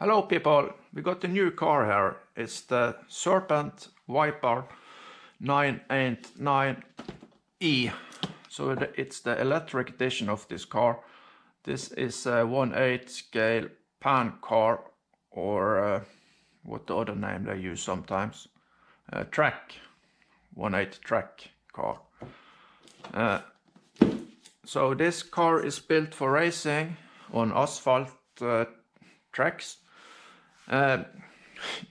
Hello people, we got a new car here. It's the Serpent Viper 989E. So it's the electric edition of this car. This is a 1/8 scale pan car, or what the other name they use sometimes. Track, 1/8 track car. So this car is built for racing on asphalt tracks.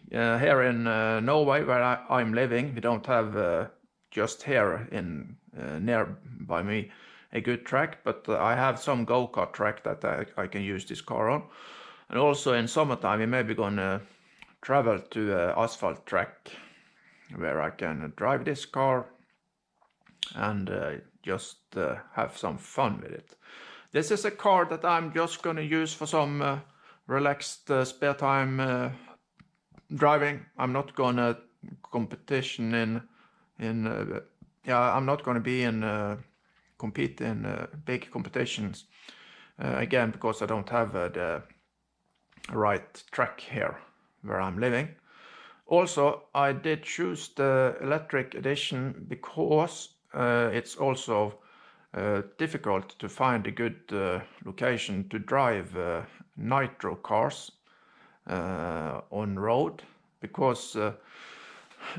Here in Norway, where I'm living, we don't have just here in near by me a good track, but I have some go-kart track that I can use this car on. And also in summertime we may be gonna travel to an asphalt track where I can drive this car and just have some fun with it. This is a car that I'm just gonna use for some relaxed spare time driving. I'm not gonna competition I'm not gonna be in compete in big competitions again, because I don't have the right track here where I'm living. Also, I did choose the electric edition because it's also difficult to find a good location to drive nitro cars on road, because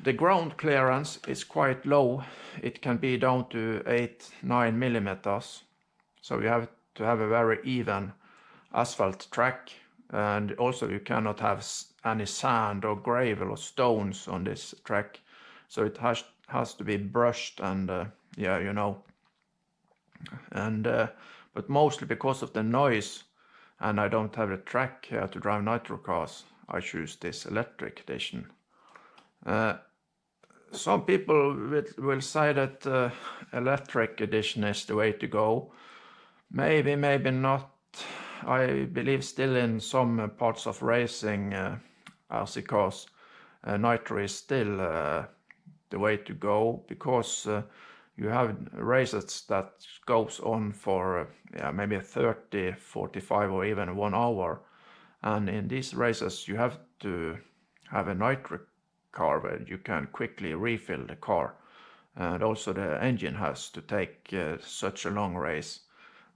the ground clearance is quite low. It can be down to 8-9 millimeters, so you have to have a very even asphalt track, and also you cannot have any sand or gravel or stones on this track, so it has to be brushed and but mostly because of the noise, and I don't have a track here to drive nitro cars, I choose this electric edition. Some people will say that electric edition is the way to go. Maybe, maybe not. I believe still in some parts of racing RC cars, nitro is still the way to go, because you have races that goes on for maybe 30, 45 or even 1 hour. And in these races you have to have a nitro car where you can quickly refill the car. And also the engine has to take such a long race.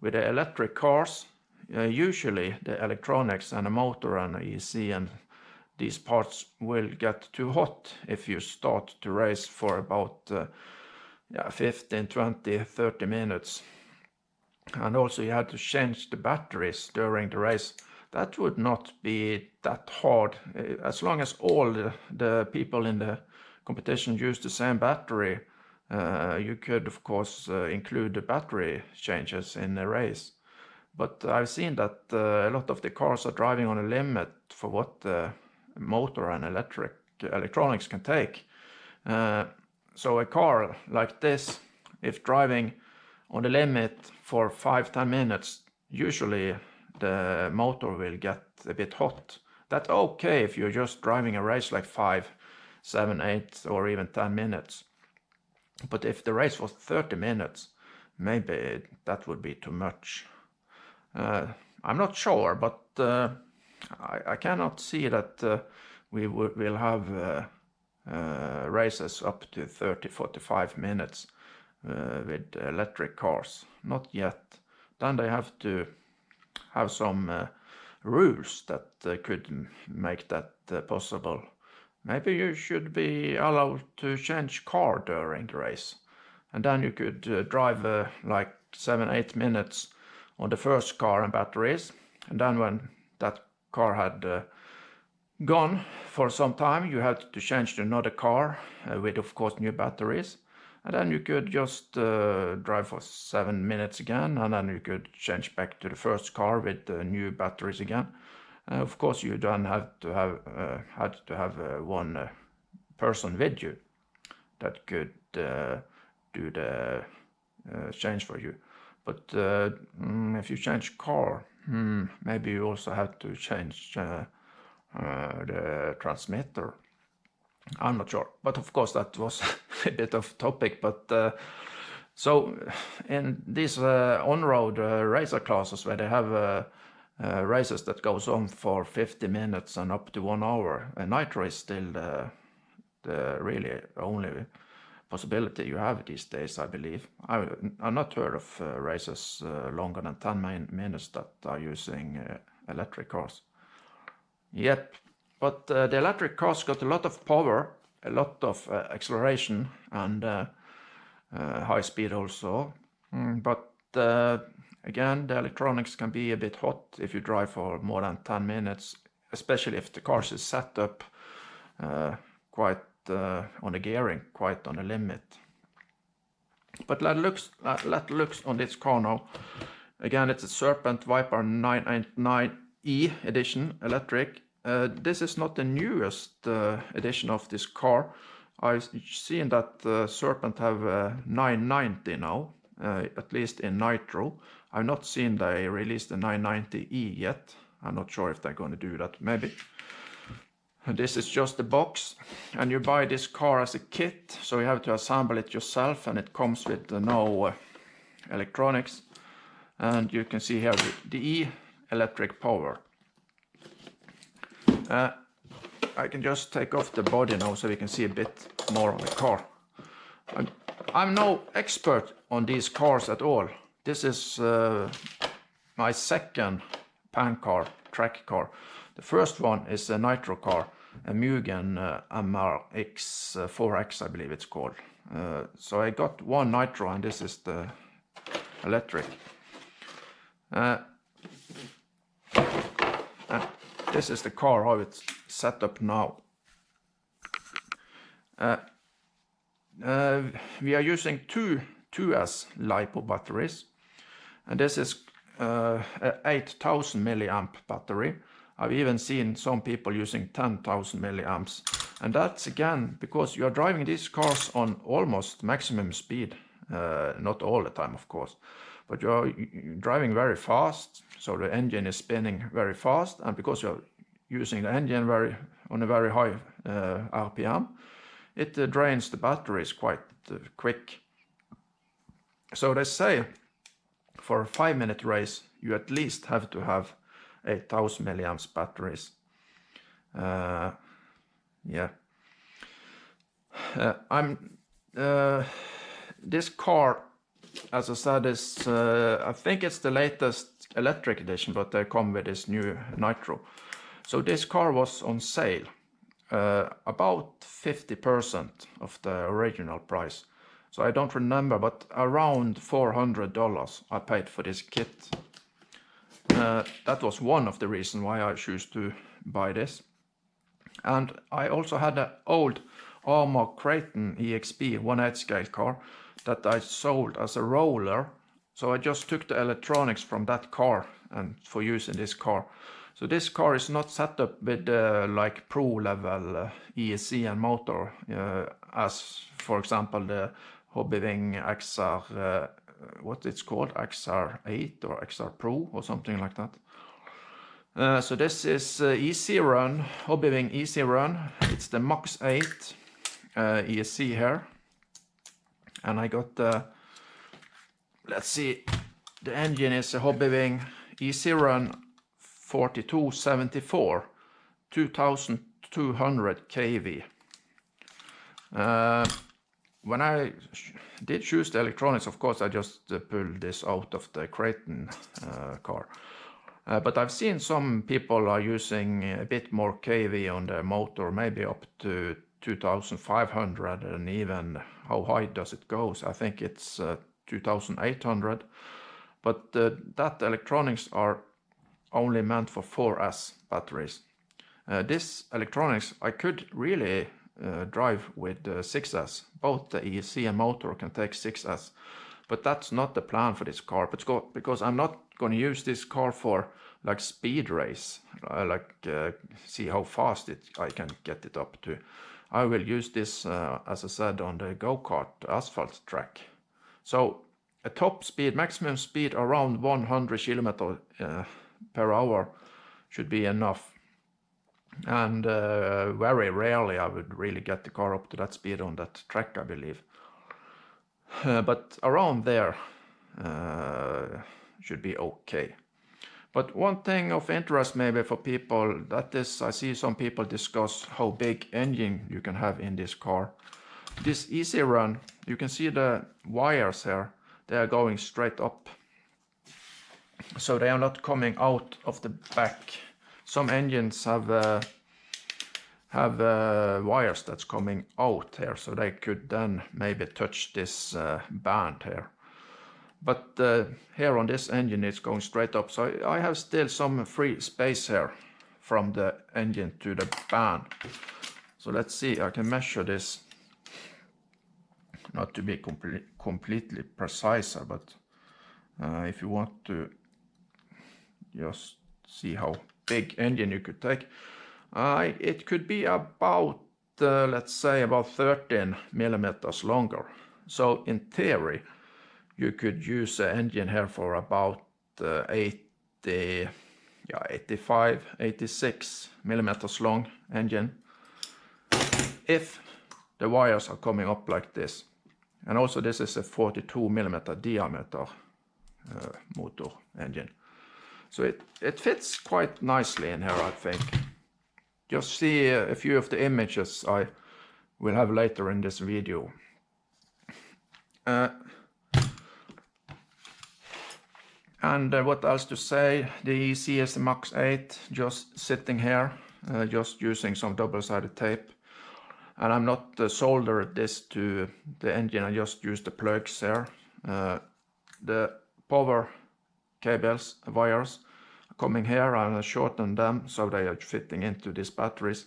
With the electric cars, usually the electronics and the motor and the EC and these parts will get too hot if you start to race for about 15, 20, 30 minutes. And also you had to change the batteries during the race. That would not be that hard. As long as all the people in the competition use the same battery, you could of course include the battery changes in the race. But I've seen that a lot of the cars are driving on a limit for what the motor and electronics can take. So a car like this, if driving on the limit for 5-10 minutes, usually the motor will get a bit hot. That's okay if you're just driving a race like 5, 7, 8 or even 10 minutes. But if the race was 30 minutes, maybe that would be too much. I'm not sure, but I cannot see that we will have races up to 30-45 minutes with electric cars. Not yet. Then they have to have some rules that could make that possible. Maybe you should be allowed to change car during the race, and then you could drive like 7-8 minutes on the first car and batteries, and then when that car had gone for some time, you had to change to another car with of course new batteries, and then you could just drive for 7 minutes again, and then you could change back to the first car with new batteries again. Of course you then had to have one person with you that could do the change for you. But if you change car, maybe you also have to change the transmitter. I'm not sure, but of course that was a bit of topic. But so in these on-road racer classes where they have races that goes on for 50 minutes and up to 1 hour. Nitro is still the really only possibility you have these days, I believe. I've not heard of races longer than 10 minutes that are using electric cars yet. But the electric cars got a lot of power, a lot of acceleration, and high speed also. But again, the electronics can be a bit hot if you drive for more than 10 minutes, especially if the car is set up quite on the gearing, quite on the limit. But let's look on this car now. Again, it's a Serpent Viper 989E edition electric. This is not the newest edition of this car. I've seen that Serpent have 990 now, at least in Nitro. I've not seen they released the 990E yet. I'm not sure if they're going to do that, maybe. This is just the box, and you buy this car as a kit, so you have to assemble it yourself, and it comes with no electronics. And you can see here the E electric power. I can just take off the body now so we can see a bit more of the car. I'm no expert on these cars at all. This is my second pan car, track car. The first one is a Nitro car, a Mugen MRX 4X, I believe it's called. So I got one Nitro, and this is the electric. This is the car, how it's set up now. We are using two 2S LiPo batteries, and this is a 8000 milliamp battery. I've even seen some people using 10,000 milliamps, and that's again because you are driving these cars on almost maximum speed, not all the time of course, but you're driving very fast, so the engine is spinning very fast, and because you're using the engine on a very high RPM, it drains the batteries quite quick. So they say for a 5-minute race you at least have to have 8000 milliamps batteries. Yeah. This car, as I said, is I think it's the latest electric edition, but they come with this new Nitro. So this car was on sale, about 50% of the original price. So I don't remember, but around $400 I paid for this kit. That was one of the reasons why I choose to buy this. And I also had an old Armor Creighton EXP 1/8 scale car that I sold as a roller. So I just took the electronics from that car and for use in this car. So this car is not set up with like pro level ESC and motor as for example the HobbyWing XR, what it's called, XR8 or XR Pro or something like that. So this is Easy Run, HobbyWing Easy Run. It's the Max8 ESC here. And I got let's see, the engine is a HobbyWing Easy Run 4274, 2200 kV. When I did choose the electronics, of course, I just pulled this out of the Creighton car. But I've seen some people are using a bit more kV on their motor, maybe up to 2500, and even how high does it go? So I think it's 2800. But that electronics are only meant for 4S batteries. This electronics I could really drive with 6S. Both the ESC and motor can take 6S, but that's not the plan for this car. Because I'm not going to use this car for like speed race, see how fast I can get it up to. I will use this, as I said, on the go-kart asphalt track. So a top speed, maximum speed around 100 km per hour should be enough. And very rarely I would really get the car up to that speed on that track, I believe. But around there should be okay. But one thing of interest maybe for people, that is, I see some people discuss how big engine you can have in this car. This easy run, you can see the wires here, they are going straight up. So they are not coming out of the back. Some engines have wires that's coming out here, so they could then maybe touch this band here. But here on this engine it's going straight up, so I have still some free space here from the engine to the band. So let's see, I can measure this, not to be completely precise, but if you want to just see how big engine you could take, it could be about, let's say, about 13 millimeters longer. So in theory, you could use an engine here for about 85, 86 millimeters long engine, if the wires are coming up like this. And also this is a 42 millimeter diameter motor engine. So it fits quite nicely in here, I think. Just see a few of the images I will have later in this video. And what else to say? The ECS Max8 just sitting here, just using some double-sided tape. And I'm not soldered this to the engine, I just use the plugs here. The power cables, wires, coming here, and I shorten them so they are fitting into these batteries.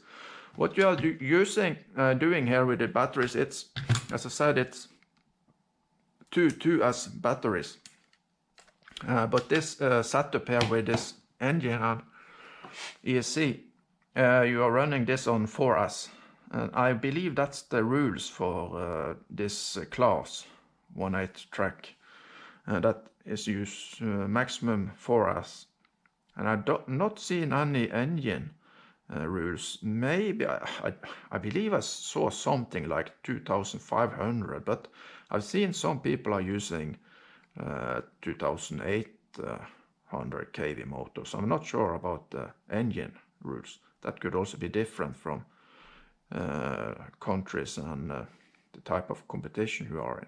What you are doing here with the batteries, it's, as I said, it's two 2S batteries. But this setup here with this engine and ESC, you are running this on 4S. And I believe that's the rules for this class 1.8 track. That is use maximum 4S. And I not seen any engine rules. Maybe I believe I saw something like 2,500, but I've seen some people are using 2,800 kV motors. I'm not sure about the engine rules. That could also be different from countries and the type of competition you are in.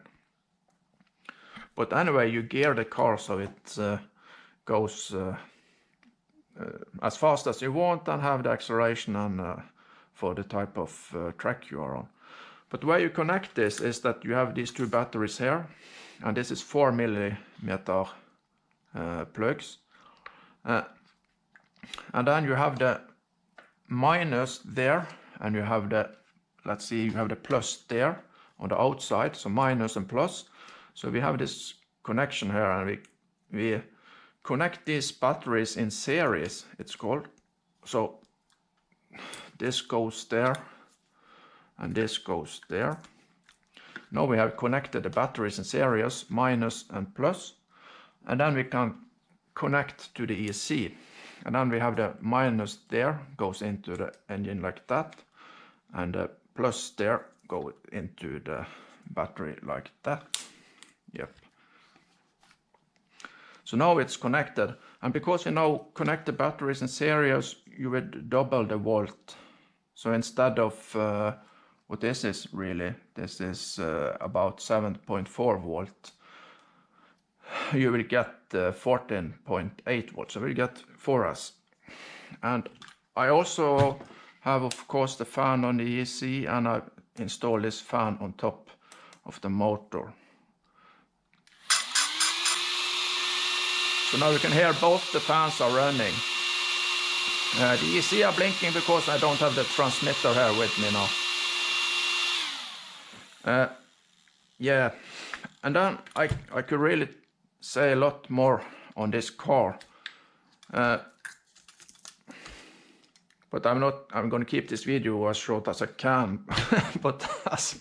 But anyway, you gear the car so it goes as fast as you want and have the acceleration and for the type of track you are on. But the way you connect this is that you have these two batteries here, and this is 4 millimeter plugs. And then you have the minus there, and you have the, let's see, you have the plus there on the outside, so minus and plus. So we have this connection here, and we connect these batteries in series, it's called. So this goes there, and this goes there. Now we have connected the batteries in series, minus and plus, and then we can connect to the ESC. And then we have the minus there, goes into the engine like that, and the plus there go into the battery like that. Yep. So now it's connected, and because you now connect the batteries in series, you would double the volt. So instead of what this is really, this is about 7.4 volt. You will get 14.8 volts, so we'll get 4S. And I also have, of course, the fan on the ESC, and I install this fan on top of the motor. So now you can hear both the fans are running. The ESC are blinking because I don't have the transmitter here with me now. Yeah, and then I could really say a lot more on this car. But I'm going to keep this video as short as I can, but as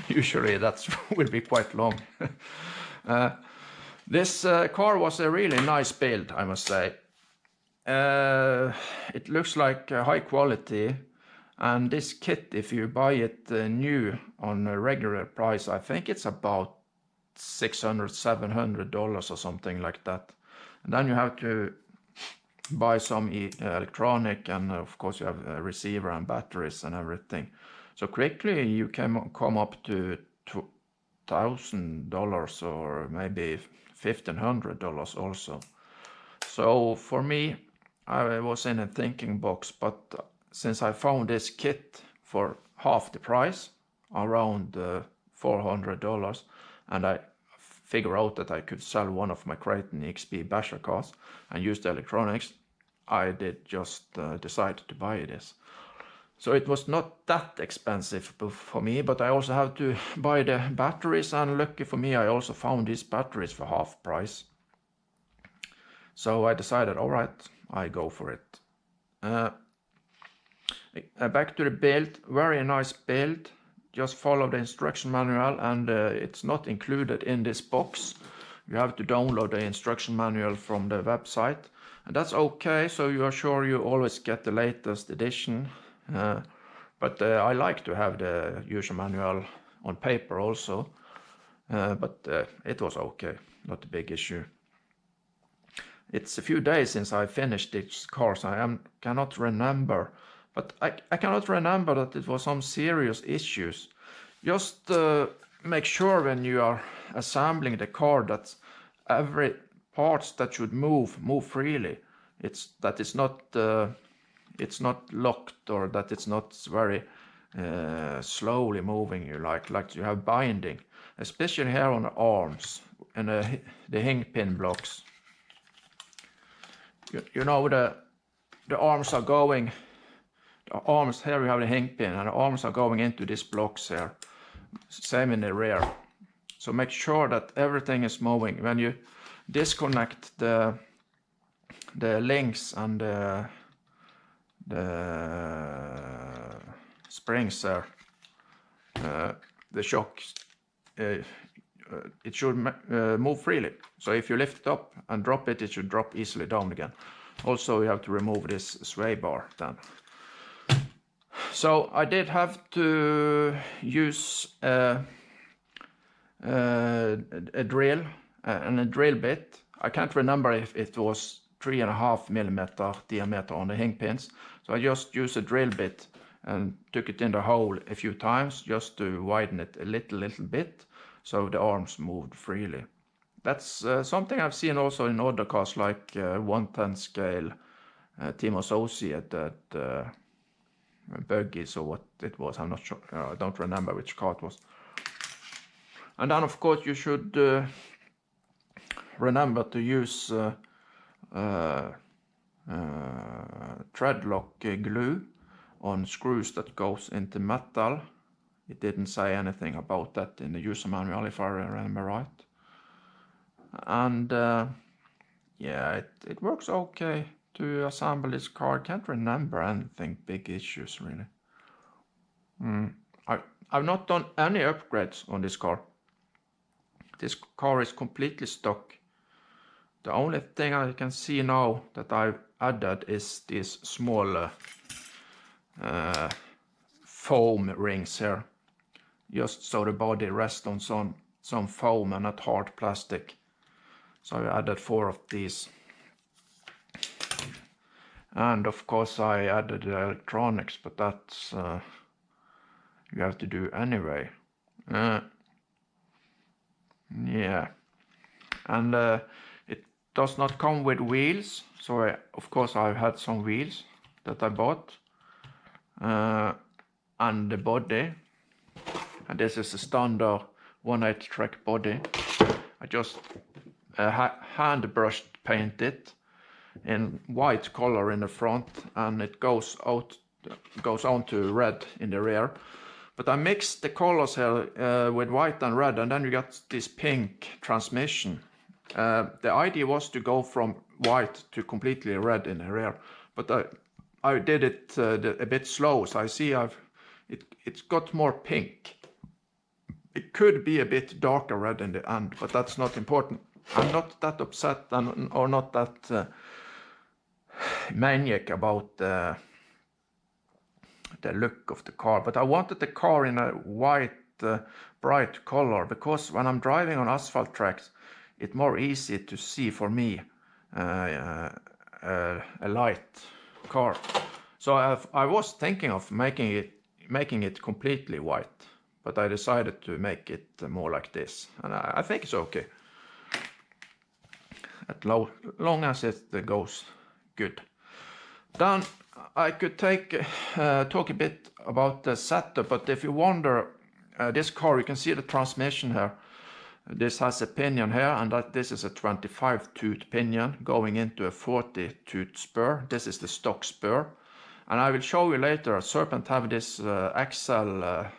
usually that will be quite long. This car was a really nice build, I must say. It looks like high quality, and this kit, if you buy it new on a regular price, I think it's about $600–700 or something like that. And then you have to buy some electronic, and of course you have a receiver and batteries and everything. So quickly you can come up to $1,000 or maybe $1,500 also. So for me, I was in a thinking box, but since I found this kit for half the price, around $400, and I figure out that I could sell one of my Creighton XP basher cars and use the electronics, I did just decide to buy this. So it was not that expensive for me, but I also have to buy the batteries, and lucky for me I also found these batteries for half price. So I decided, all right, I go for it. Back to the build, very nice build. Just follow the instruction manual, and it's not included in this box. You have to download the instruction manual from the website, and that's okay, so you are sure you always get the latest edition. But I like to have the user manual on paper also, but it was okay, not a big issue. It's a few days since I finished this car, so I cannot remember. But I cannot remember that it was some serious issues. Just make sure when you are assembling the car that every parts that should move freely. It's not locked, or that it's not very slowly moving. Like you have binding, especially here on the arms and the hinge pin blocks. You know, the arms are going. The arms here, we have the hinge pin, and the arms are going into these blocks here. Same in the rear. So make sure that everything is moving. When you disconnect the links and the springs there, the shocks, it should move freely. So if you lift it up and drop it, it should drop easily down again. Also, you have to remove this sway bar then. So I did have to use a drill and a drill bit. I can't remember if it was 3.5mm diameter on the hinge pins. So I just used a drill bit and took it in the hole a few times just to widen it a little bit, so the arms moved freely. That's something I've seen also in other cars, like 110 scale Team Associate, that buggies or what it was. I'm not sure. I don't remember which car it was. And then of course you should remember to use threadlock glue on screws that goes into metal. It didn't say anything about that in the user manual, if I remember right. And yeah, it works okay to assemble this car. I can't remember anything big issues really. I've not done any upgrades on this car. This car is completely stock. The only thing I can see now that I've added is these small foam rings here, just so the body rests on some foam and not hard plastic. So I added 4 of these. And of course I added the electronics, but that's you have to do anyway. Yeah, and it does not come with wheels, so of course I've had some wheels that I bought, and the body, and this is a standard 1/8 track body. I just hand brushed paint it in white color in the front, and it goes on to red in the rear. But I mixed the colors here with white and red, and then you got this pink transmission. The idea was to go from white to completely red in the rear, but I did it a bit slow, so I see it's got more pink. It could be a bit darker red in the end, but that's not important. I'm not that upset or not that maniac about the look of the car, but I wanted the car in a white bright color, because when I'm driving on asphalt tracks it's more easy to see for me a light car. So I was thinking of making it completely white, but I decided to make it more like this, and I think it's okay. As long as it goes good. Then I could talk a bit about the setup, but if you wonder, this car, you can see the transmission here. This has a pinion here, and this is a 25-tooth pinion going into a 40-tooth spur. This is the stock spur. And I will show you later, Serpent have this Excel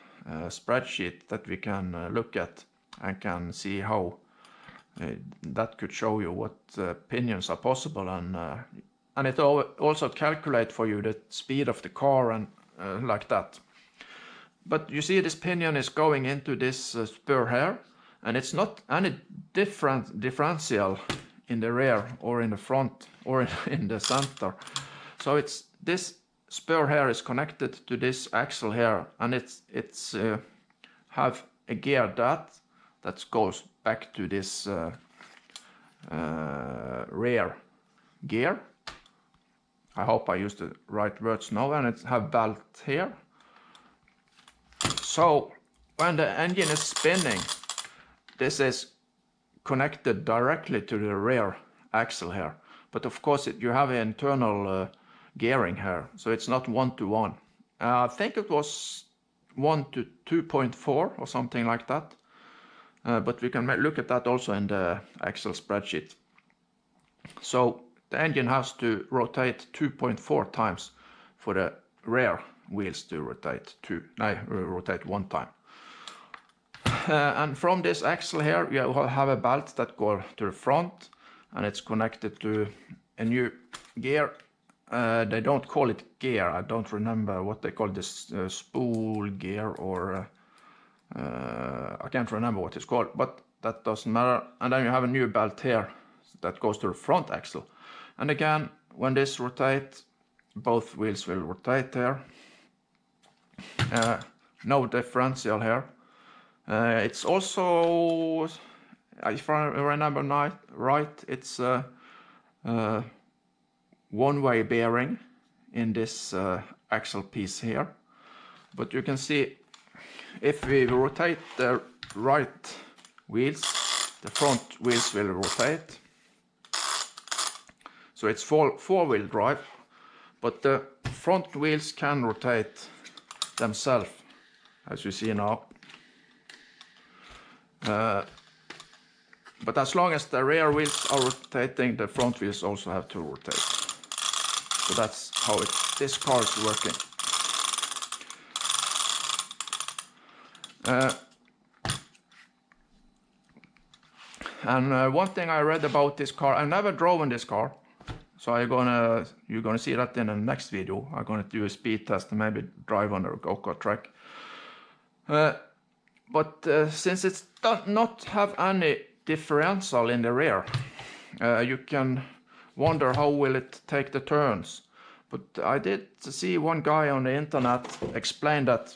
spreadsheet that we can look at and can see how that could show you what pinions are possible, and it also calculate for you the speed of the car and like that. But you see this pinion is going into this spur here, and it's not any differential in the rear or in the front or in the center. So it's this spur here is connected to this axle here, and it's have a gear that goes back to this rear gear. I hope I used the right words now, and it have belt here. So when the engine is spinning, this is connected directly to the rear axle here. But of course you have an internal gearing here, so it's not 1-to-1. I think it was 1-to-2.4 or something like that. But we can look at that also in the Excel spreadsheet. So the engine has to rotate 2.4 times for the rear wheels to rotate 1 time. And from this axle here, you have a belt that goes to the front, and it's connected to a new gear. They don't call it gear. I don't remember what they call this, spool gear, or I can't remember what it's called, but that doesn't matter. And then you have a new belt here that goes to the front axle. And again, when this rotates, both wheels will rotate here. No differential here. It's also, if I remember right, it's a one-way bearing in this axle piece here. But you can see, if we rotate the right wheels, the front wheels will rotate. So it's four-wheel drive, but the front wheels can rotate themselves, as you see now. But as long as the rear wheels are rotating, the front wheels also have to rotate. So that's how this car is working. And one thing I read about this car, I never drove in this car, so you're gonna see that in the next video. I'm gonna do a speed test and maybe drive on the go-kart track. But since it does not have any differential in the rear, you can wonder how will it take the turns. But I did see one guy on the internet explain that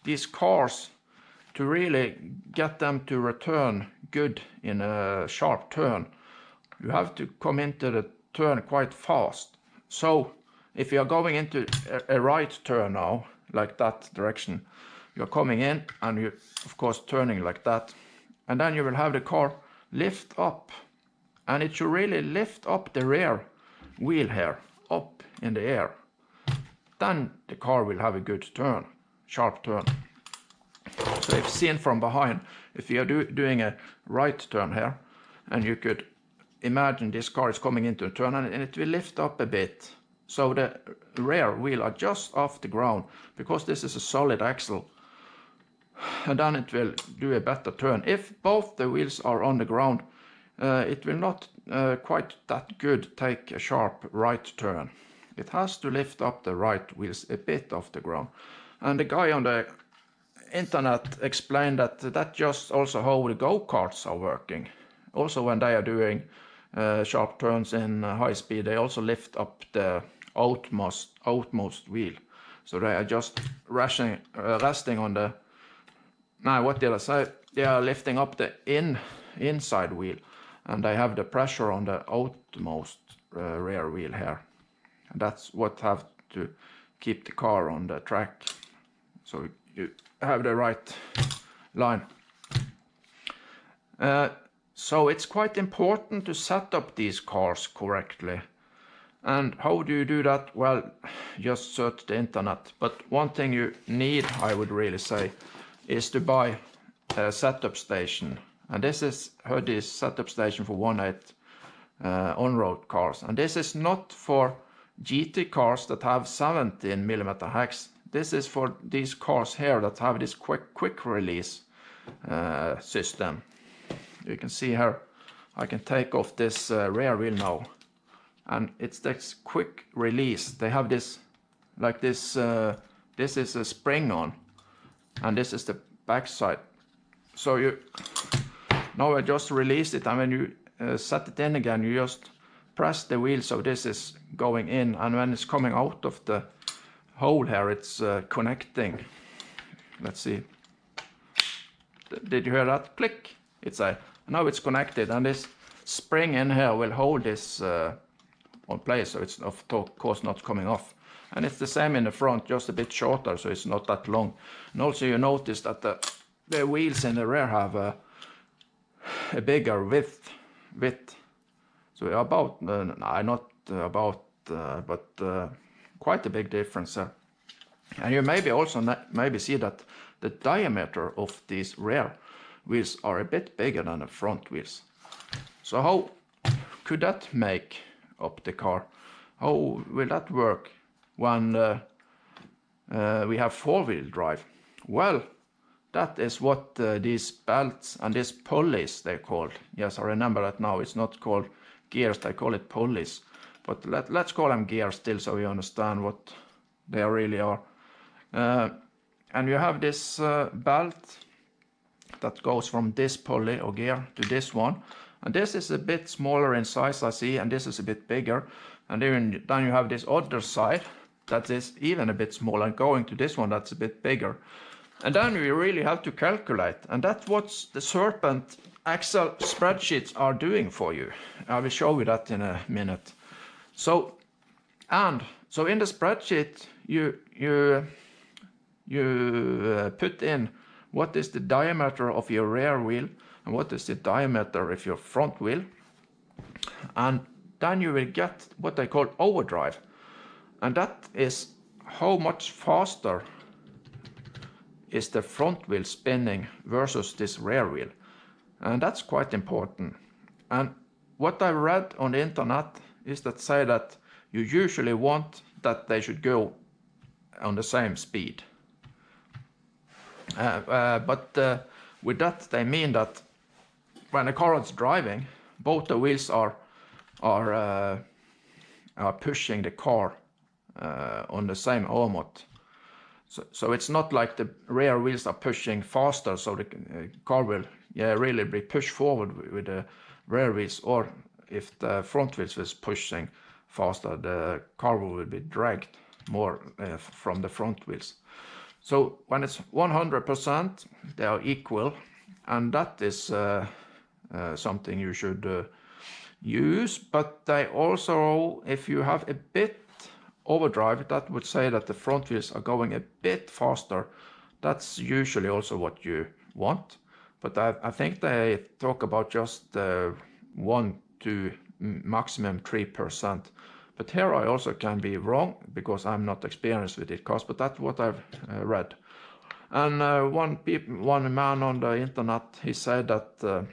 these cars, to really get them to return good in a sharp turn, you have to come into the turn quite fast. So if you are going into a right turn now, like that direction, you're coming in and you're of course turning like that, and then you will have the car lift up, and it should really lift up the rear wheel here up in the air. Then the car will have a good turn, sharp turn. So if seen from behind, if you are doing a right turn here, and you could imagine this car is coming into a turn, and it will lift up a bit, so the rear wheel are just off the ground, because this is a solid axle, and then it will do a better turn. If both the wheels are on the ground, it will not quite that good take a sharp right turn. It has to lift up the right wheels a bit off the ground. And the guy on the internet explained that that's just also how the go-karts are working. Also when they are doing sharp turns in high speed, they also lift up the outmost wheel. So they are just resting on the, what did I say? They are lifting up the inside wheel, and they have the pressure on the outmost rear wheel here. And that's what have to keep the car on the track, so you have the right line. So it's quite important to set up these cars correctly. And how do you do that? Well, just search the internet. But one thing you need, I would really say, is to buy a setup station. And this is Huddy's setup station for 1.8 on-road cars. And this is not for GT cars that have 17mm hex. This is for these cars here that have this quick release system. You can see here, I can take off this rear wheel now, and it's this quick release. They have this, like this, this is a spring on, and this is the back side. So now I just released it, and when you set it in again, you just press the wheel, so this is going in, and when it's coming out of the hole here, it's connecting. Let's see. Did you hear that? Click. Now it's connected, and this spring in here will hold this on place, so it's of course not coming off. And it's the same in the front, just a bit shorter, so it's not that long. And also you notice that the wheels in the rear have a bigger width. So about, not about, but quite a big difference there. And you maybe also see that the diameter of these rear wheels are a bit bigger than the front wheels. So how could that make up the car? How will that work when we have four-wheel drive? Well, that is what these belts and these pulleys they're called. Yes, I remember that now. It's not called gears, they call it pulleys. But let's call them gears still, so we understand what they really are. And you have this belt that goes from this pulley or gear to this one. And this is a bit smaller in size, I see, and this is a bit bigger. And then you have this other side that is even a bit smaller, and going to this one that's a bit bigger. And then you really have to calculate, and that's what the Serpent Excel spreadsheets are doing for you. I will show you that in a minute. So in the spreadsheet you put in what is the diameter of your rear wheel and what is the diameter of your front wheel, and then you will get what they call overdrive, and that is how much faster is the front wheel spinning versus this rear wheel. And that's quite important. And what I read on the internet is that say that you usually want that they should go on the same speed. But with that they mean that when a car is driving, both the wheels are pushing the car on the same armot. So it's not like the rear wheels are pushing faster, so the car will really be pushed forward with the rear wheels, or if the front wheels is pushing faster, the car will be dragged more from the front wheels. So when it's 100%, they are equal, and that is something you should use. But they also, if you have a bit overdrive, that would say that the front wheels are going a bit faster. That's usually also what you want. But I think they talk about just 1 to maximum 3%. But here I also can be wrong, because I'm not experienced with it cars, but that's what I've read. And one man on the internet, he said that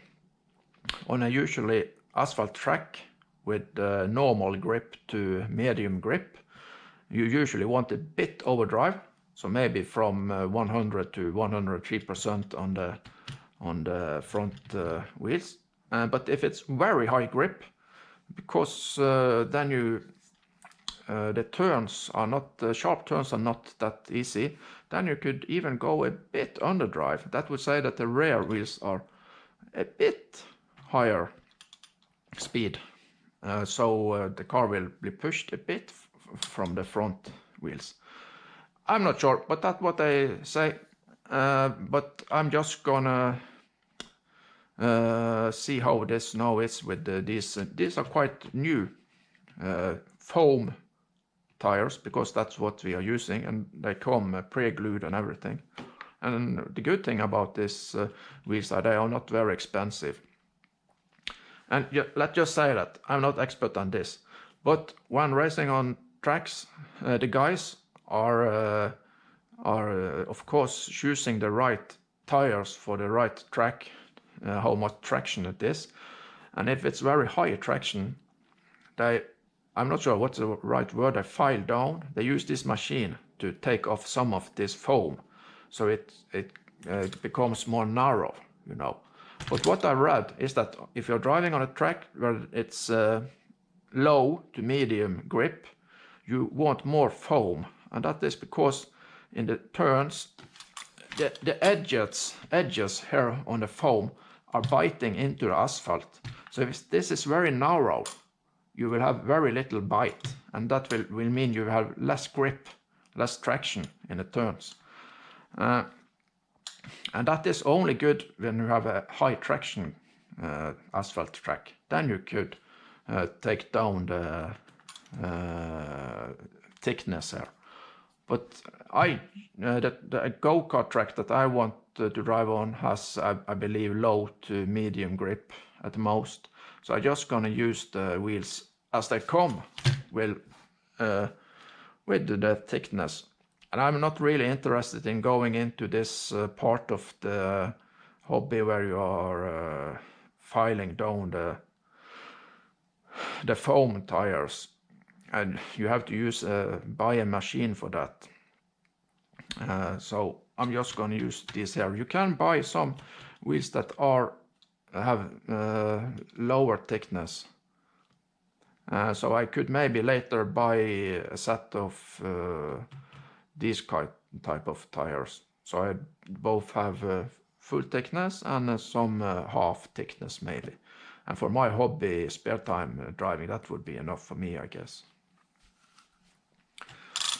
on a usually asphalt track with normal grip to medium grip, you usually want a bit overdrive, so maybe from 100 to 103% on the front wheels. But if it's very high grip, because then the turns are not, the sharp turns are not that easy, then you could even go a bit underdrive. That would say that the rear wheels are a bit higher speed, so the car will be pushed a bit from the front wheels. I'm not sure, but that's what they say. But I'm just gonna see how this now is with these. These are quite new foam tires, because that's what we are using, and they come pre-glued and everything. And the good thing about these wheels are they are not very expensive. And let's just say that I'm not expert on this, but when racing on tracks, the guys are of course choosing the right tires for the right track, how much traction it is. And if it's very high traction, I'm not sure what's the right word, they file down. They use this machine to take off some of this foam, so it becomes more narrow, you know. But what I read is that if you're driving on a track where it's low to medium grip, you want more foam, and that is because in the turns, the edges here on the foam are biting into the asphalt. So if this is very narrow, you will have very little bite, and that will mean you have less grip, less traction in the turns. And that is only good when you have a high traction asphalt track. Then you could take down the thickness here. But the go-kart track that I want to drive on has, I believe, low to medium grip at most. So I'm just gonna use the wheels as they come with the thickness. And I'm not really interested in going into this part of the hobby where you are filing down the foam tires, and you have to buy a machine for that. So I'm just going to use these here. You can buy some wheels that have lower thickness. So I could maybe later buy a set of these type of tires. So I both have full thickness and some half thickness maybe. And for my hobby spare time driving, that would be enough for me, I guess.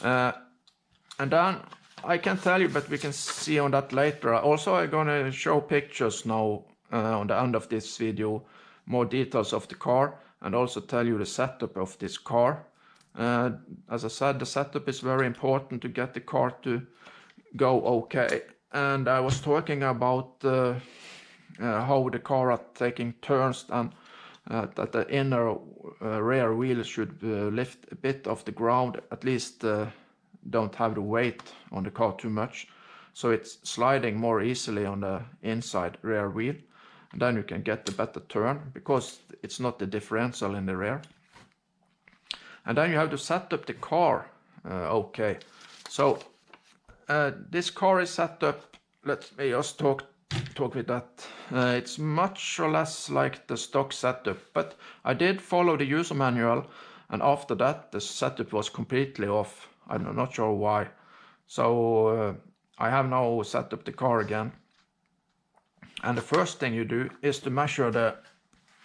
And then I can tell you, but we can see on that later. Also, I'm gonna show pictures now on the end of this video, more details of the car, and also tell you the setup of this car. As I said, the setup is very important to get the car to go okay. And I was talking about how the car are taking turns, and that the inner rear wheel should lift a bit off the ground, at least don't have the weight on the car too much, so it's sliding more easily on the inside rear wheel, and then you can get the better turn because it's not the differential in the rear. And then you have to set up the car okay. So this car is set up, let me just talk with that. It's much or less like the stock setup, but I did follow the user manual, and after that the setup was completely off. I'm not sure why. So I have now set up the car again. And the first thing you do is to measure the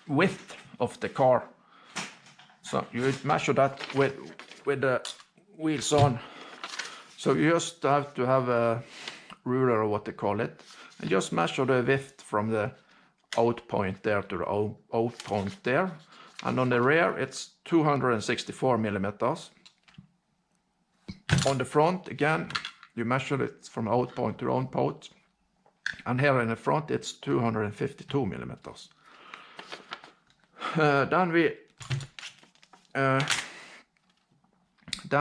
width of the car. So you measure that with the wheels on. So you just have to have a ruler, or what they call it, and just measure the width from the out point there to the out point there. And on the rear it's 264 millimeters. On the front, again, you measure it from out point to on point, and here in the front it's 252 millimeters. Then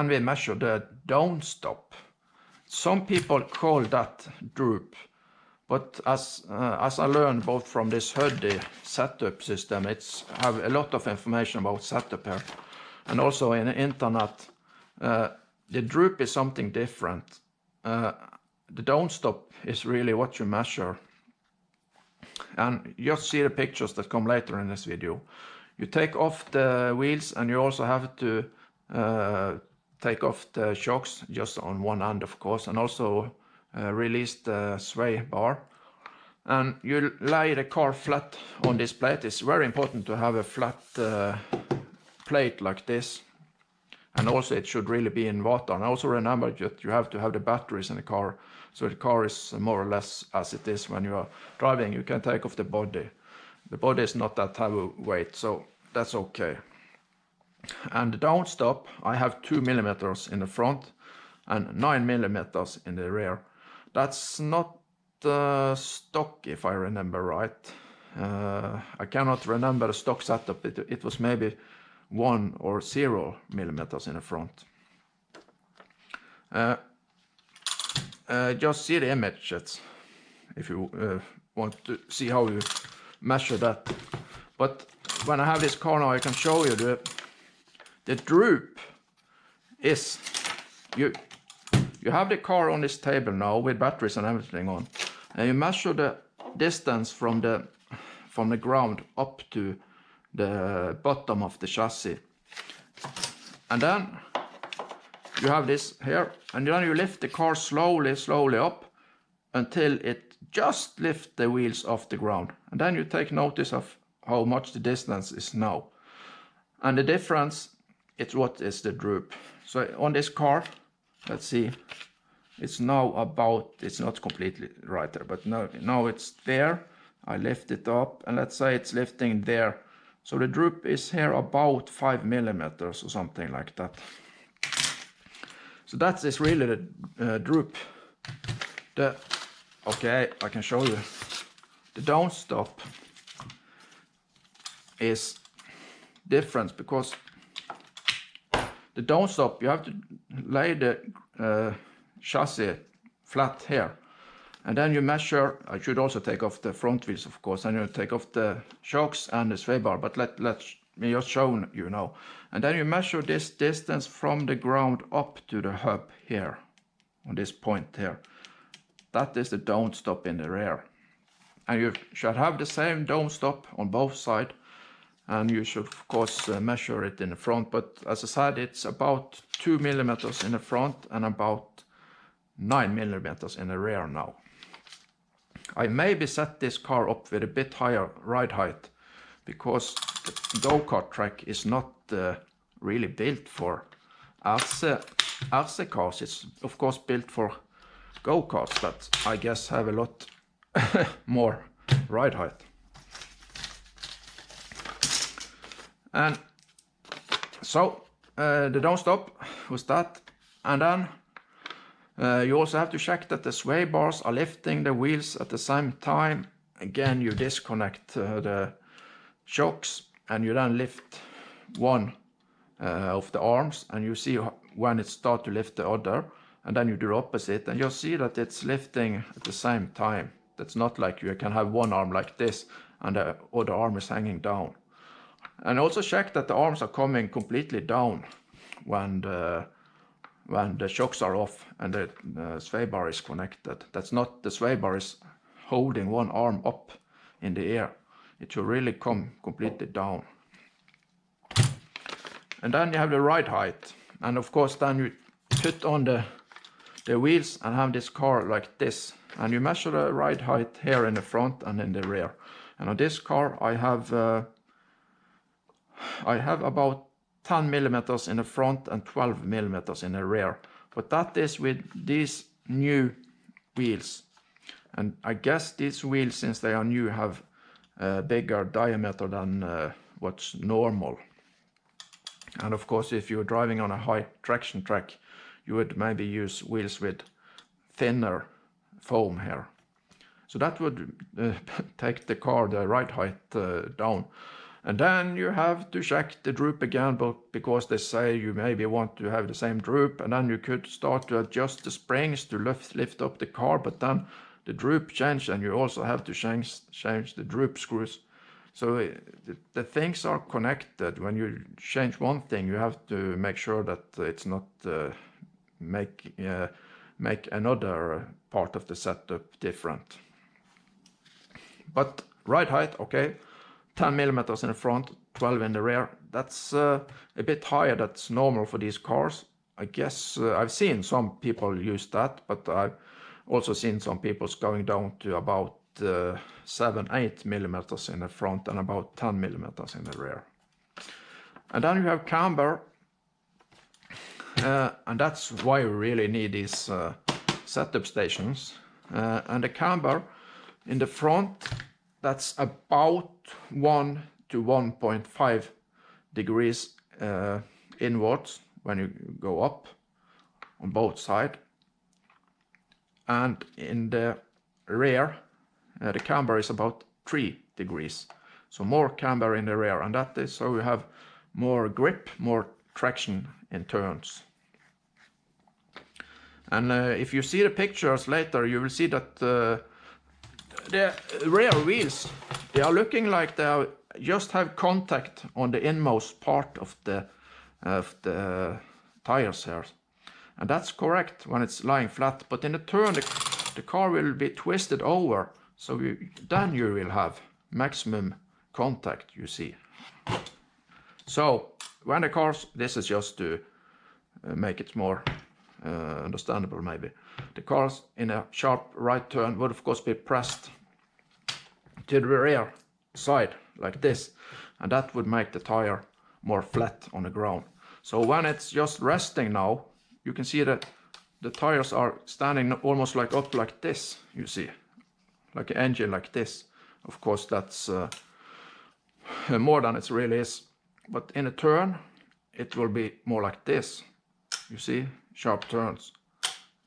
we measure the downstop. Some people call that droop, but as I learned both from this hoodie setup system, it's have a lot of information about setup here, and also in the internet. The droop is something different. The downstop is really what you measure. And you just see the pictures that come later in this video. You take off the wheels, and you also have to take off the shocks, just on one end of course, and also release the sway bar. And you lay the car flat on this plate. It's very important to have a flat plate like this. And also it should really be in water. And also remember that you have to have the batteries in the car, so the car is more or less as it is when you are driving. You can take off the body. The body is not that heavy weight, so that's okay. And the downstop, I have 2 millimeters in the front and 9 millimeters in the rear. That's not stock, if I remember right. I cannot remember the stock setup. It was maybe 1 or 0 millimeters in the front. Just see the images if you want to see how you measure that. But when I have this car now, I can show you the droop is, you have the car on this table now with batteries and everything on, and you measure the distance from the ground up to the bottom of the chassis, and then you have this here, and then you lift the car slowly up until it just lifts the wheels off the ground, and then you take notice of how much the distance is now, and the difference, it's what is the droop. So on this car, let's see, it's now about, it's not completely right there, but now it's there. I lift it up, and let's say it's lifting there, so the droop is here about 5 millimeters or something like that. So that is really the droop. Okay, I can show you. The downstop is different because the downstop, you have to lay the chassis flat here, and then you measure. I should also take off the front wheels, of course, and you take off the shocks and the sway bar, but let me just show you now. And then you measure this distance from the ground up to the hub here, on this point here. That is the downstop in the rear. And you should have the same downstop on both sides, and you should of course measure it in the front, but as I said, it's about 2 millimeters in the front and about 9 millimeters in the rear now. I maybe set this car up with a bit higher ride height because the go-kart track is not really built for RC cars. It's of course built for go-karts that I guess have a lot more ride height. And so the downstop was that, and then you also have to check that the sway bars are lifting the wheels at the same time. Again, you disconnect the shocks and you then lift one of the arms, and you see when it starts to lift the other, and then you do the opposite, and you'll see that it's lifting at the same time. That's not like you can have one arm like this and the other arm is hanging down. And also check that the arms are coming completely down when the shocks are off and the sway bar is connected. That's not, the sway bar is holding one arm up in the air. It should really come completely down. And then you have the ride height, and of course then you put on the wheels and have this car like this, and you measure the ride height here in the front and in the rear. And on this car I have about 10 millimeters in the front and 12 millimeters in the rear, but that is with these new wheels. And I guess these wheels, since they are new, have a bigger diameter than what's normal. And of course, if you're driving on a high traction track, you would maybe use wheels with thinner foam here. So that would take the car, the ride height down. And then you have to check the droop again, but because they say you maybe want to have the same droop, and then you could start to adjust the springs to lift up the car, but then the droop change, and you also have to change the droop screws. So the things are connected. When you change one thing, you have to make sure that it's not make another part of the setup different. But ride height, okay, 10 millimeters in the front, 12 in the rear. That's a bit higher. That's normal for these cars. I guess I've seen some people use that, but I've also seen some people going down to about 7-8 millimeters in the front and about 10 millimeters in the rear. And then you have camber, and that's why you really need these setup stations. And the camber in the front, that's about 1 to 1.5 degrees inwards when you go up on both sides. And in the rear, the camber is about 3 degrees. So more camber in the rear, and that is so you have more grip, more traction in turns. And if you see the pictures later, you will see that the rear wheels, they are looking like they just have contact on the inmost part of the tires here. And that's correct when it's lying flat, but in the turn the car will be twisted over, so then you will have maximum contact, you see. So when the cars, this is just to make it more understandable maybe. The cars in a sharp right turn would of course be pressed to the rear side like this, and that would make the tire more flat on the ground. So when it's just resting now, you can see that the tires are standing almost like up like this, you see, like an engine like this. Of course that's more than it really is, but in a turn it will be more like this, you see, sharp turns.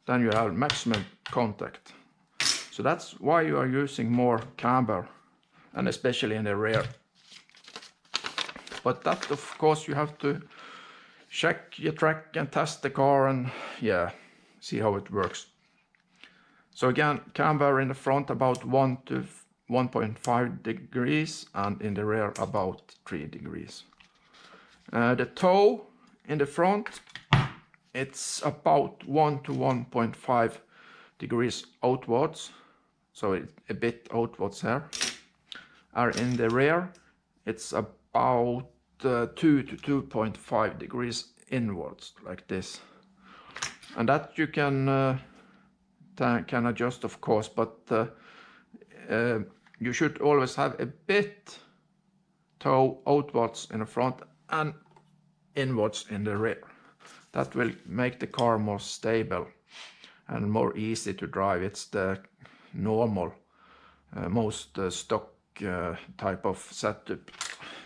Then you have maximum contact. So that's why you are using more camber, and especially in the rear. But that of course you have to check your track and test the car and yeah, see how it works. So again, camber in the front about 1 to 1.5 degrees, and in the rear about 3 degrees. The toe in the front, it's about 1 to 1.5 degrees outwards, so it's a bit outwards here. And in the rear, it's about 2 to 2.5 degrees inwards, like this. And that you can adjust, of course, but you should always have a bit toe outwards in the front and inwards in the rear. That will make the car more stable and more easy to drive. It's the normal, most stock type of setup,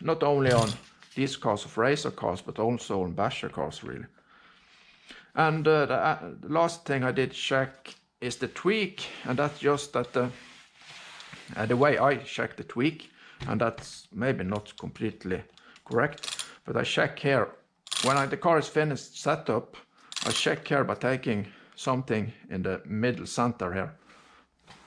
not only on these cars of racer cars, but also on basher cars really. And the last thing I did check is the tweak, and that's just that the way I check the tweak, and that's maybe not completely correct, but I check here when the car is finished setup. I check here by taking something in the middle center here,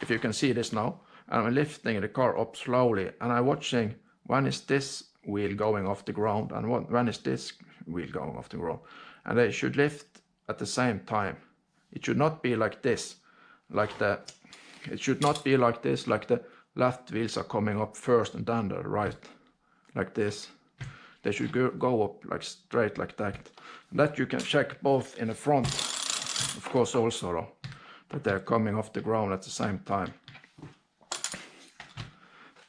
if you can see this now, and I'm lifting the car up slowly, and I'm watching when is this wheel going off the ground and when is this wheel going off the ground, and they should lift at the same time. It should not be like this, like the left wheels are coming up first and then the right, like this. They should go up like straight like that. That you can check both in the front, of course, also though, that they're coming off the ground at the same time.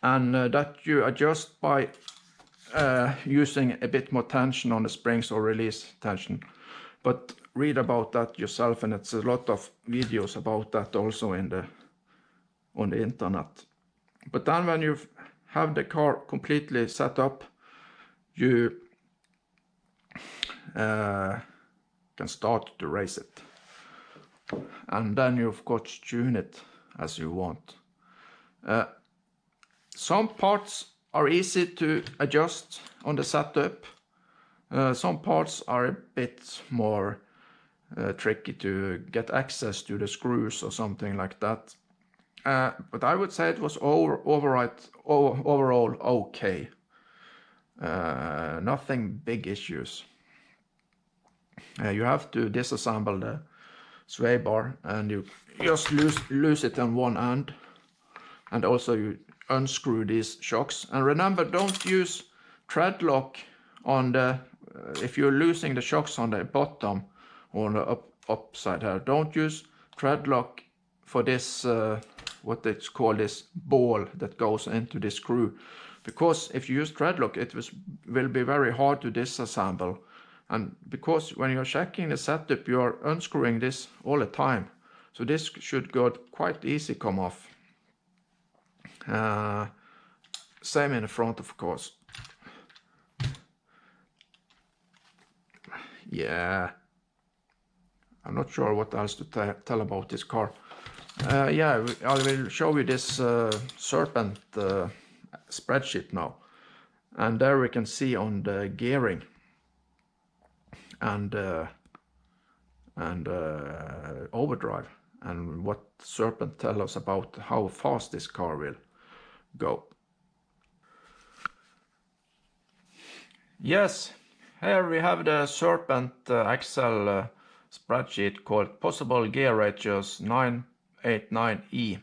And that you adjust by using a bit more tension on the springs or release tension. But read about that yourself, and it's a lot of videos about that also on the internet. But then when you have the car completely set up, you can start to race it. And then you of course tune it as you want. Some parts are easy to adjust on the setup. Some parts are a bit more tricky to get access to the screws or something like that. But I would say it was overall okay. Nothing big issues. You have to disassemble the sway bar, and you just lose it on one end, and also you unscrew these shocks. And remember, don't use tread lock on the if you're losing the shocks on the bottom or on the upside here. Don't use tread lock for this what it's called, this ball that goes into this screw, because if you use tread lock it will be very hard to disassemble. And because when you're checking the setup you are unscrewing this all the time, so this should go quite easy come off. Same in the front, of course. Yeah. I'm not sure what else to tell about this car. Yeah, I will show you this Serpent spreadsheet now. And there we can see on the gearing and overdrive and what Serpent tells us about how fast this car will go. Yes, here we have the Serpent Excel spreadsheet called Possible Gear Ratios 989E.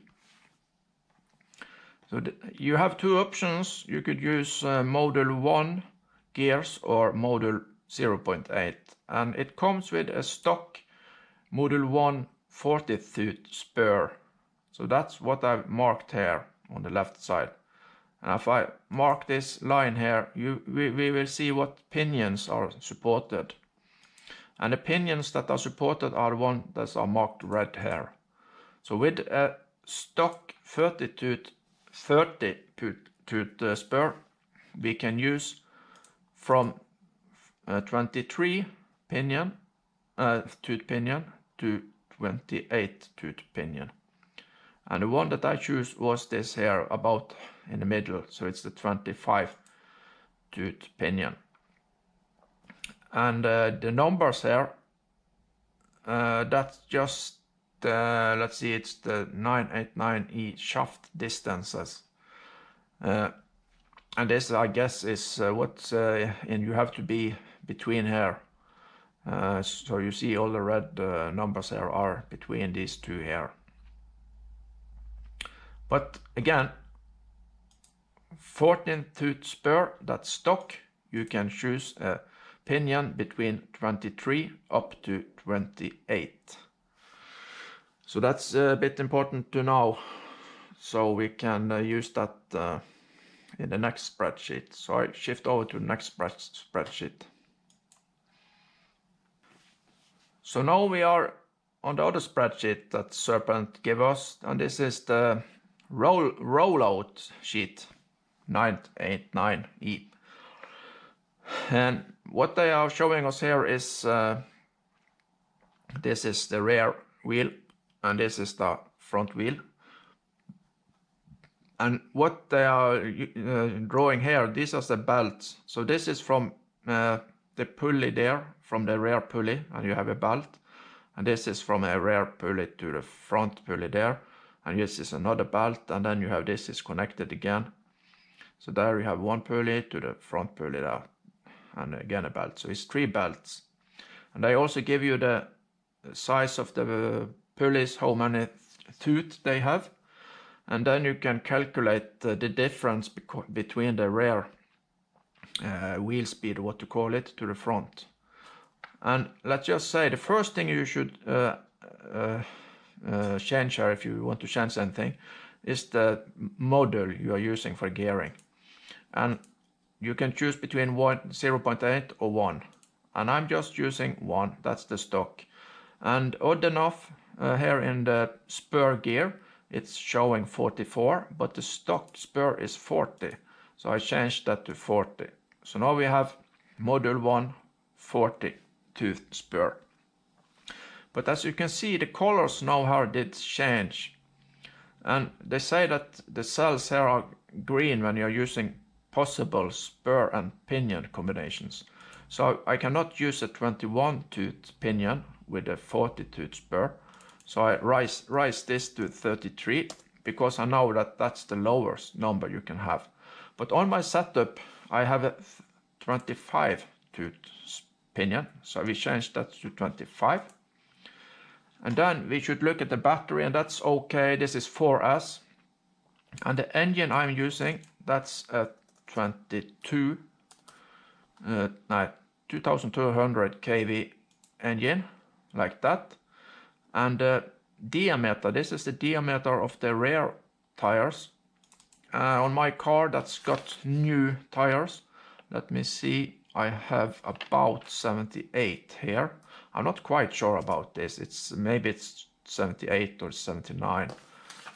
So you have two options. You could use module 1 gears or module 0.8, and it comes with a stock module 1 40-tooth spur. So that's what I've marked here on the left side. And if I mark this line here, we will see what pinions are supported. And the pinions that are supported are the ones that are marked red here. So with a stock 30-tooth spur, we can use from 23 pinion, tooth pinion to 28 tooth pinion. And the one that I choose was this here, about in the middle, so it's the 25 tooth pinion. And the numbers here, that's just, let's see, it's the 989E shaft distances. And this, I guess, is what and you have to be between here. So you see all the red numbers here are between these two here. But again, 14-tooth spur, that's stock. You can choose a pinion between 23 up to 28. So that's a bit important to know. So we can use that in the next spreadsheet. So I shift over to the next spreadsheet. So now we are on the other spreadsheet that Serpent gave us, and this is the rollout sheet 989E. And what they are showing us here is this is the rear wheel and this is the front wheel. And what they are drawing here, these are the belts. So this is from the pulley there, from the rear pulley, and you have a belt. And this is from a rear pulley to the front pulley there. And this is another belt, and then you have this is connected again. So there you have one pulley to the front pulley there, and again a belt. So it's 3 belts. And they also give you the size of the pulleys, how many tooth they have. And then you can calculate the difference between the rear wheel speed, what to call it, to the front. And let's just say the first thing you should change here, if you want to change anything, is the module you are using for gearing. And you can choose between 0.8 or 1. And I'm just using 1, that's the stock. And odd enough, here in the spur gear, it's showing 44, but the stock spur is 40. So I changed that to 40. So now we have module 1, 40 tooth spur. But as you can see, the colors now here did change. And they say that the cells here are green when you're using possible spur and pinion combinations. So I cannot use a 21 tooth pinion with a 40 tooth spur. So I raise this to 33 because I know that that's the lowest number you can have. But on my setup, I have a 25 tooth pinion. So we change that to 25. And then we should look at the battery, and that's okay. This is 4S. And the engine I'm using, that's a 2200 kV engine, like that. And the diameter, this is the diameter of the rear tires. On my car, that's got new tires. Let me see, I have about 78 here. I'm not quite sure about this. Maybe it's 78 or 79.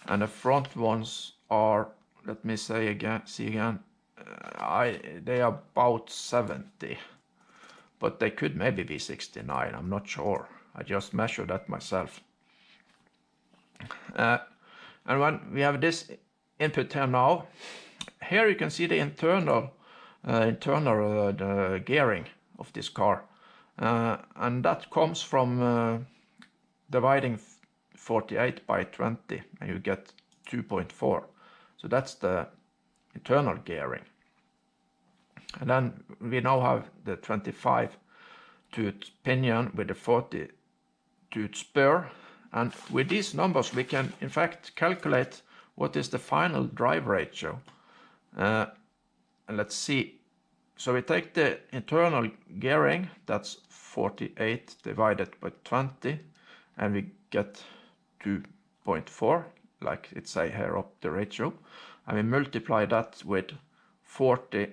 And the front ones are, let me say again, see again, they are about 70. but they could maybe be 69, I'm not sure. I just measured that myself. And when we have this input here now, here you can see the internal the gearing of this car. And that comes from dividing 48 by 20, and you get 2.4. So that's the internal gearing. And then we now have the 25-tooth pinion with the 40-tooth spur. And with these numbers we can in fact calculate what is the final drive ratio. And let's see. So we take the internal gearing, that's 48 divided by 20, and we get 2.4, like it say here up the ratio. And we multiply that with 40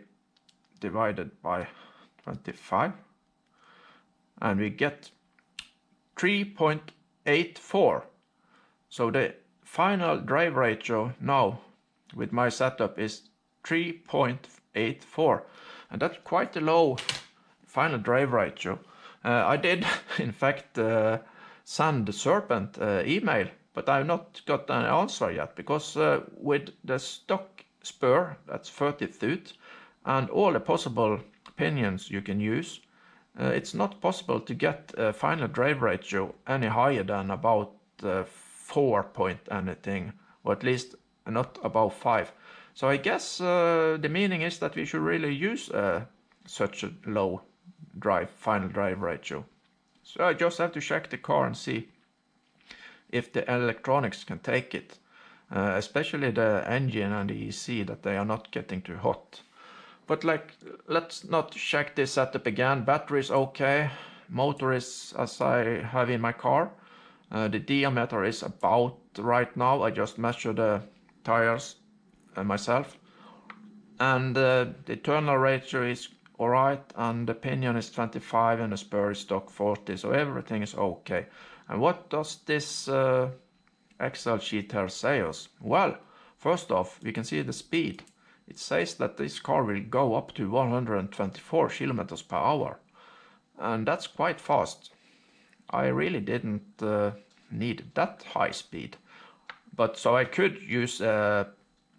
divided by 25, and we get 3.84. So the final drive ratio now with my setup is 3.84, and that's quite a low final drive ratio. I did in fact send the Serpent email, but I've not got an answer yet, because with the stock spur, that's 30 tooth, and all the possible pinions you can use, it's not possible to get a final drive ratio any higher than about 4 point anything, or at least not above 5. So I guess the meaning is that we should really use such a low final drive ratio. So I just have to check the car and see if the electronics can take it, especially the engine and the EC, that they are not getting too hot. But like, let's not check this setup again. Battery is okay, motor is as I have in my car. The diameter is about right now. I just measured the tires myself, and the internal ratio is alright, and the pinion is 25 and the spur is stock 40, so everything is okay. And what does this Excel sheet here say us? Well, first off, we can see the speed. It says that this car will go up to 124 kilometers per hour, and that's quite fast. I really didn't need that high speed, but so I could use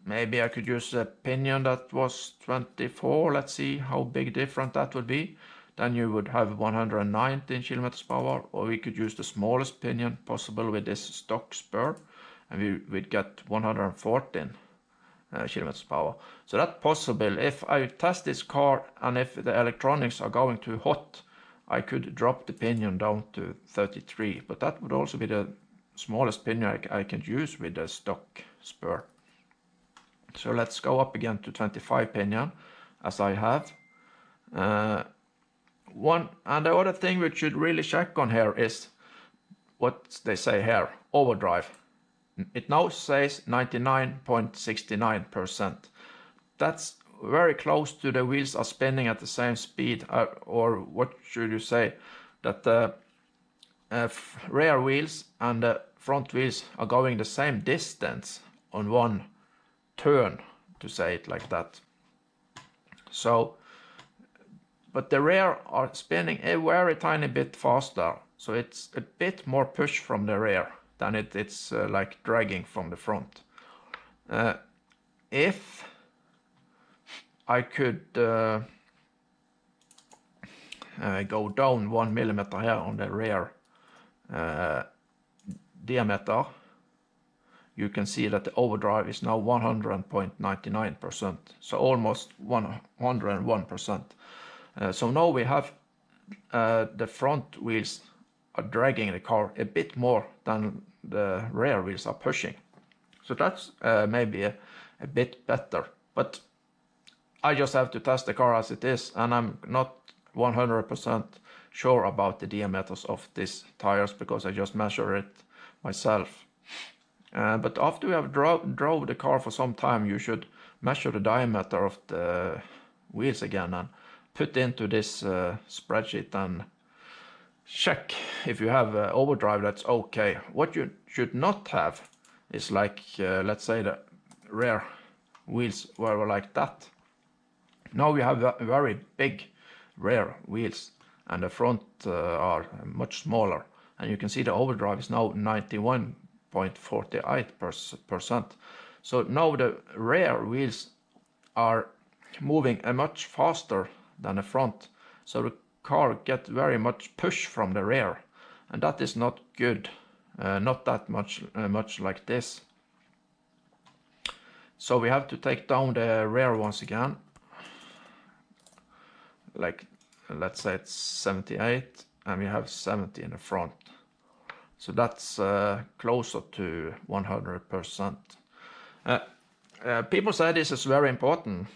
maybe I could use a pinion that was 24. Let's see how big different that would be. Then you would have 119 kilometers per hour, or we could use the smallest pinion possible with this stock spur, and we'd get 114 kilometers per hour. So that's possible. If I test this car and if the electronics are going too hot, I could drop the pinion down to 33, but that would also be the smallest pinion I can use with the stock spur. So let's go up again to 25 pinion, as I have. And the other thing we should really check on here is what they say here, overdrive. It now says 99.69%. That's very close to the wheels are spinning at the same speed, or what should you say, that the rear wheels and the front wheels are going the same distance on one turn, to say it like that. So, but the rear are spinning a very tiny bit faster, so it's a bit more push from the rear than it's like dragging from the front. If I could go down 1 millimeter here on the rear diameter, you can see that the overdrive is now 100.99%, so almost 101%. So now we have the front wheels are dragging the car a bit more than the rear wheels are pushing. So that's maybe a bit better, but I just have to test the car as it is, and I'm not 100% sure about the diameters of these tires because I just measure it myself. But after you have drove the car for some time, you should measure the diameter of the wheels again and put into this spreadsheet and check if you have overdrive that's okay. What you should not have is like, let's say the rear wheels were like that. Now we have very big rear wheels, and the front are much smaller. And you can see the overdrive is now 91.48%. So now the rear wheels are moving much faster than the front. So the car gets very much push from the rear, and that is not good. Not that much like this. So we have to take down the rear once again. Like, let's say it's 78, and we have 70 in the front. So that's closer to 100%. People say this is very important,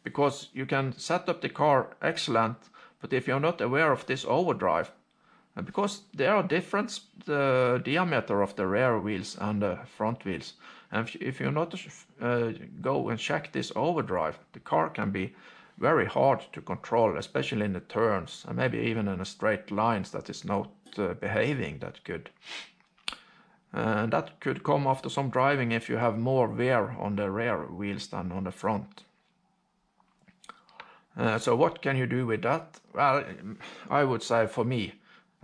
because you can set up the car excellent, but if you're not aware of this overdrive, because there are different the diameter of the rear wheels and the front wheels, and if you not go and check this overdrive, the car can be very hard to control, especially in the turns, and maybe even in the straight lines that is not behaving that good. And that could come after some driving if you have more wear on the rear wheels than on the front. So what can you do with that? Well, I would say for me,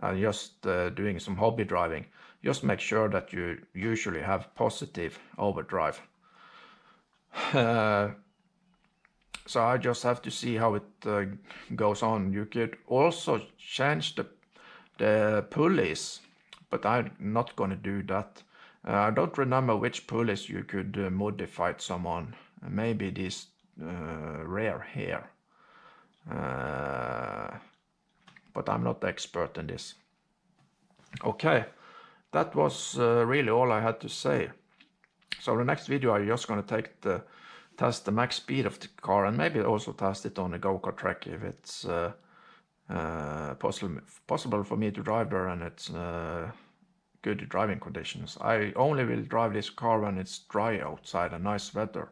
just doing some hobby driving, just make sure that you usually have positive overdrive. So I just have to see how it goes on. You could also change the pulleys, but I'm not going to do that. I don't remember which pulleys you could modify some on. Maybe this rear here. But I'm not the expert in this. Okay, that was really all I had to say. So the next video I'm just going to test the max speed of the car, and maybe also test it on a go-kart track if it's possible for me to drive there and it's good driving conditions. I only will drive this car when it's dry outside and nice weather,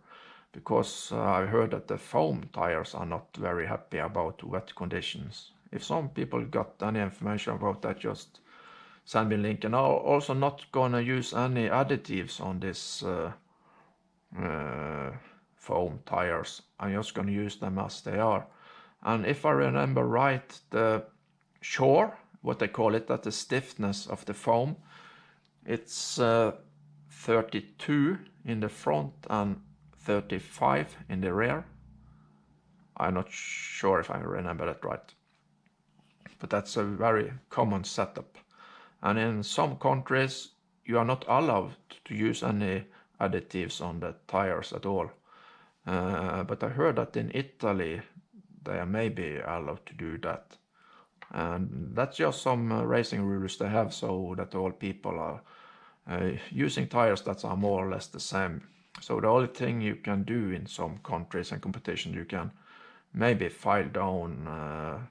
because I heard that the foam tires are not very happy about wet conditions. If some people got any information about that, just send me a link. And I'm also not gonna use any additives on this foam tires. I'm just gonna use them as they are. And if I remember right, the shore, what they call it, that the stiffness of the foam, it's 32 in the front and 35 in the rear. I'm not sure if I remember that right, but that's a very common setup. And in some countries you are not allowed to use any additives on the tires at all. But I heard that in Italy they are maybe allowed to do that. And that's just some racing rules they have, so that all people are using tires that are more or less the same. So the only thing you can do in some countries and competitions, you can maybe file down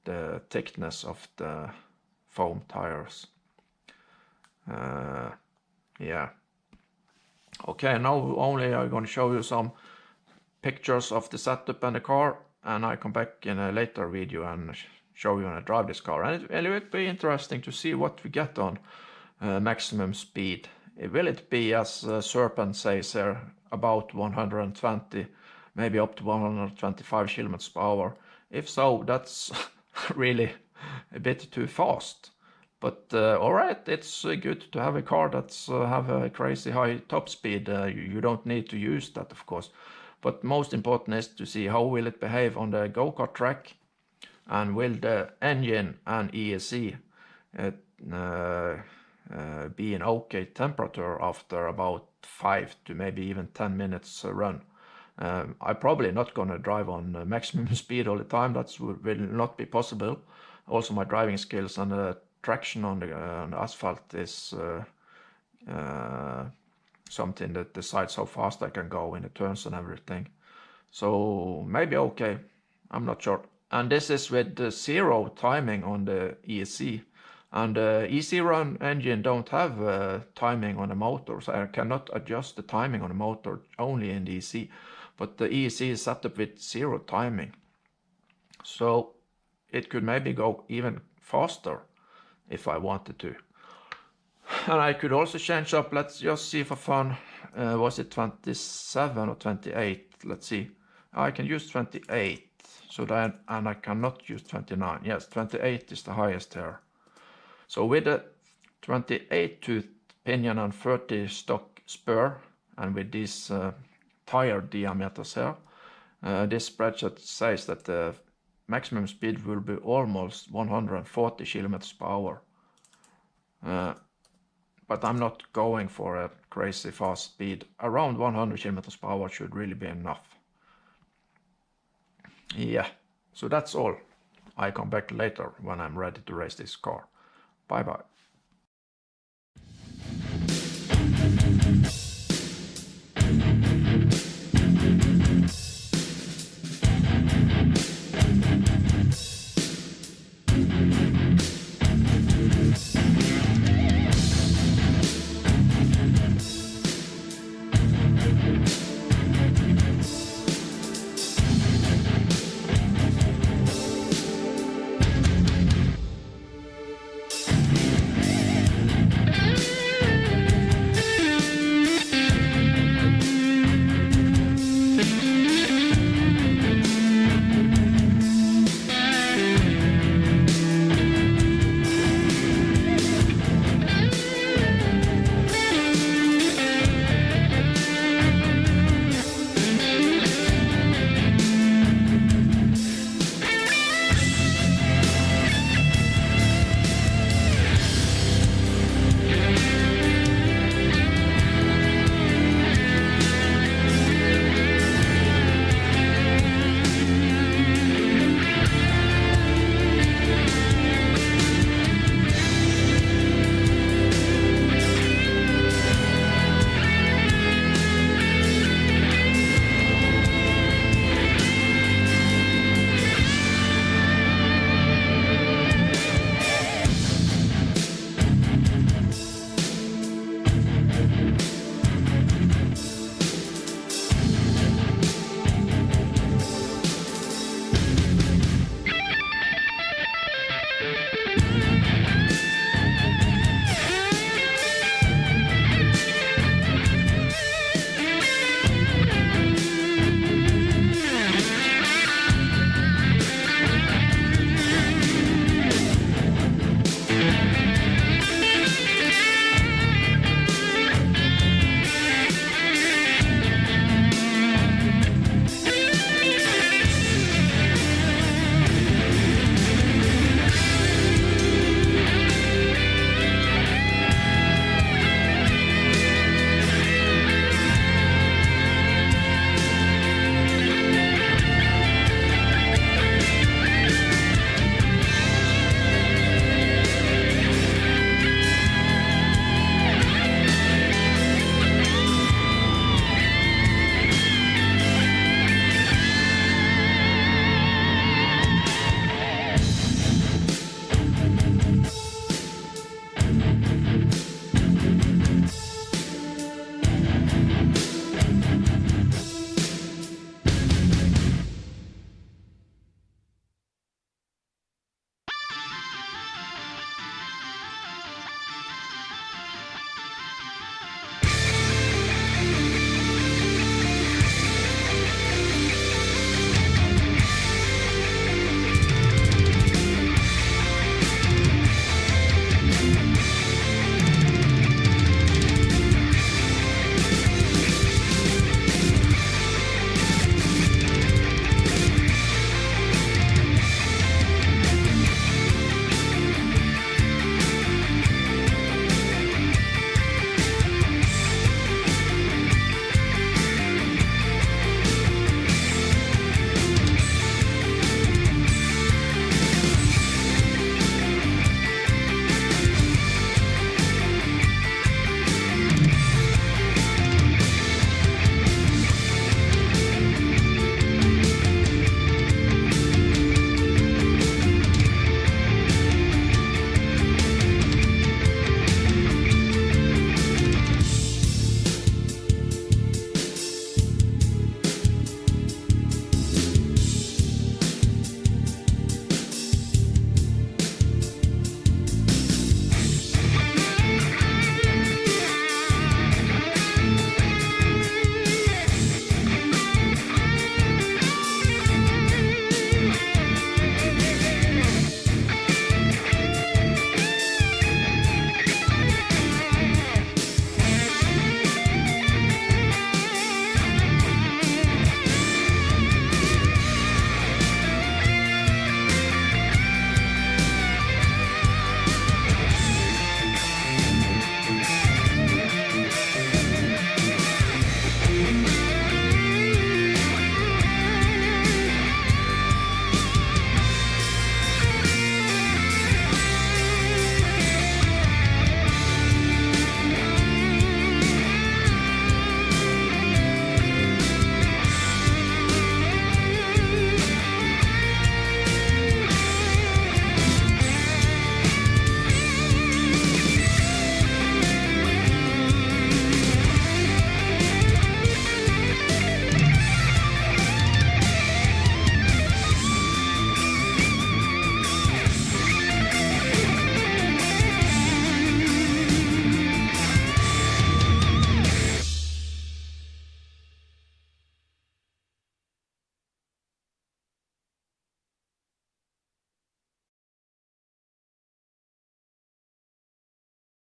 the thickness of the foam tires. Yeah. Okay, now only I'm going to show you some pictures of the setup and the car, and I come back in a later video and show you when I drive this car. And it will be interesting to see what we get on maximum speed. Will it be, as Serpent says here, about 120, maybe up to 125 kilometers per hour? If so, that's really a bit too fast. But alright, it's good to have a car that's have a crazy high top speed. You don't need to use that, of course. But most important is to see how will it behave on the go-kart track, and will the engine and ESC be an okay temperature after about 5 to maybe even 10 minutes run. I'm probably not going to drive on maximum speed all the time. That will not be possible. Also, my driving skills and the traction on the asphalt is something that decides how fast I can go in the turns and everything. So maybe okay, I'm not sure. And this is with the 0 timing on the ESC. And the easy run engine don't have timing on the motor, so I cannot adjust the timing on the motor, only in the EC. But the EC is set up with 0 timing, so it could maybe go even faster if I wanted to. And I could also change up, let's just see for fun, was it 27 or 28? Let's see, I can use 28. So then, and I cannot use 29. Yes, 28 is the highest here. So with the 28 tooth pinion and 30 stock spur, and with these tire diameters here, this spreadsheet says that the maximum speed will be almost 140 kilometers per hour. But I'm not going for a crazy fast speed. Around 100 kilometers per hour should really be enough. Yeah, so that's all. I come back later when I'm ready to race this car. Bye bye.